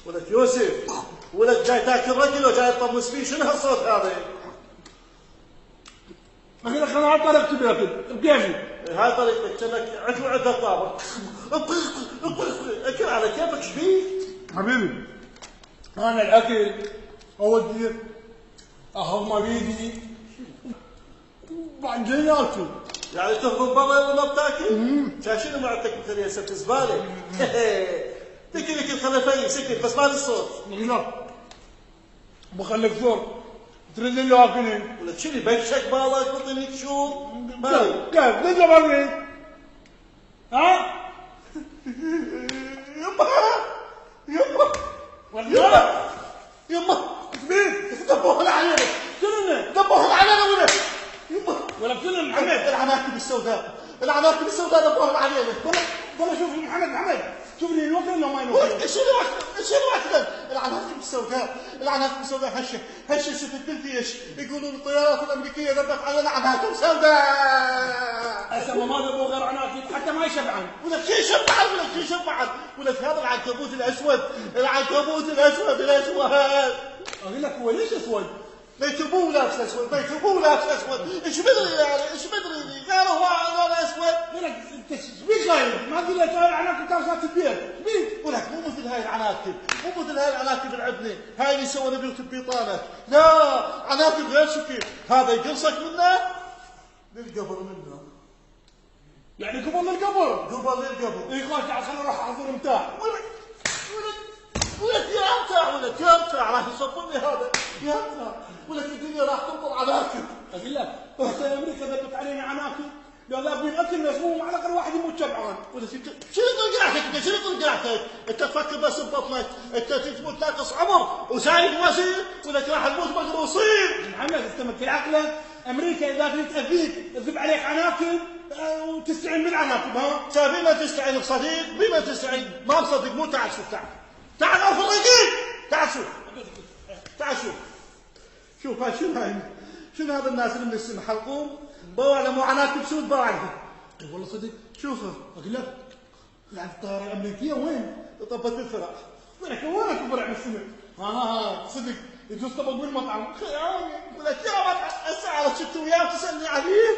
ولك يوسف، ولك جاي تاكل رجل وجاي تطمس فيه، شنو هالصوت هذا؟ اقول لك انا على طريقتي باكل بكيفي. هاي طريقتك، كأنك عند الطابق. اكل على كيفك، ايش بيك؟ حبيبي انا الاكل اودي اخذ ما بيدي وبعدين اكل. يعني تهضم برا ولا بتاكل؟ شنو معدتك مثل يا سبت زباله؟ تكلك الخلفين سكت بس ما لي صوت. لا بخليك زور ترد لي اكلي. ولا شنو بكشك بالك بطنك شو؟ كيف ليش بقول ها؟ يما يما والله يما مين؟ دبوهن علينا، شنو دبوهن علينا يما ولا شنو محمد؟ العناكب السوداء، العناكب السوداء دبوهن علينا. والله شوف محمد شوف لي الوكل ولا ما ينوكل؟ شنو اكلن؟ العناكب السوداء، العناكب السوداء هششت التلفيش، يقولون الطيارات الامريكيه ذبت على عناكب سوداء. اسمى ما ذبوا غير عناكب حتى ما يشبعن. ولك شي شبعن، ولك شي شبعن، ولك هذا العنكبوت الاسود، العنكبوت الاسود. اقول لك هو ليش اسود؟ بيتبوه لابس اسود، بيتبوه لابس اسود، ايش بدري يعني، ايش بدري؟ قالوا هو اسود. ولك انت ايش بيك غايب؟ ما قلت لك هاي العناكب تاخذها البيت، ايش بيك؟ ولك مو مثل هاي العناكب، مو مثل هاي العناكب العدنه، هاي اللي يسوون بيوت البيطانه، لا عناكب غير شكل، هذا يقرصك منه للقبر منه. يعني قبل القبر؟ قبل للقبر. اي خلاص تعال خلينا نروح احضر متاع. ولك يا متاع، ولك يا متاع راح يصبني هذا، يا متاع، ولك الدنيا راح تنطر عناكب. اقول لك حتى امريكا ذبت علينا عناكب، لو ذابين اكل مسموم على الاقل واحد يموت شبعان. ولك شنو طلقاتك؟ شنو طلقاتك؟ انت تفكر بس ببطنك، انت تموت ناقص عمر وسايق وزير، ولك راح تموت مقروصين. محمد استمكن عقلك، امريكا اذا كنت افيك تذب عليك عناكب وتستعين بالعناكب. ها؟ بما تستعين بصديق، بما تستعين ما بصديق، مو تعال شوف، تعال اوف الرقيق، تعال شوف، تعال شوف هاي شنو هذا الناس اللي من السن حلقوم بوا على مو عناكب سود بوا عنها. والله صدق شوفها، اقول لك يعني الطياره الامريكيه وين؟ طبت الفرع. ولك وينك الفرع بالسنه؟ ها صدق يجوز طبق بالمطعم. ولك يا ولد الساعه شفت وياه تسالني عليه.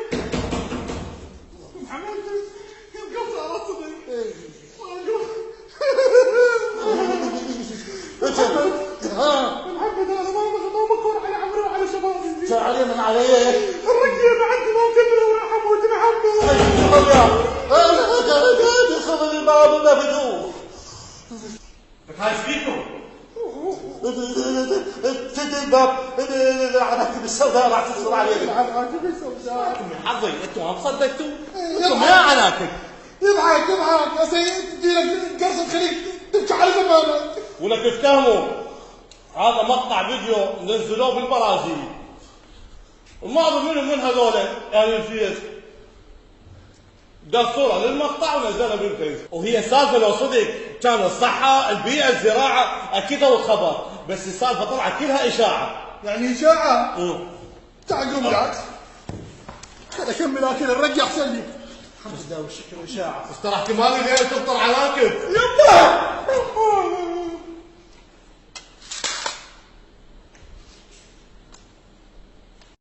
محمد قلت على صدق. محمد انا ما بكون على عمري وعلى شبابي. شو علي من علي؟ الرجال عندي ما كبر وراح اموت محمد. خذ الباب ونفذوه. لك هاي ايش فيكم؟ تدي الباب، العناكب السوداء راح تصير علينا. العناكب السوداء من حظي انتم ما صدقتوا؟ انتم يا عناكب. يضحك يا سيد تجي لك قرصة خليك تبكي على زمانك. ولك افتهموا هذا مقطع فيديو نزلوه بالبرازيل، وما اظن منهم من هذول يعني الفيس دار صورة للمقطع ونزلها بالفيس. وهي السالفة لو صدق كان الصحة، البيئة، الزراعة اكيد هو الخبر، بس السالفة طلعت كلها اشاعة. يعني اشاعة؟ تعال قوم بالعكس خل اكمل اكل الرجع احسن لي. خمس دقايق الشكل اشاعة، بس ترى احتمال الليلة تفطر عناكب. يبا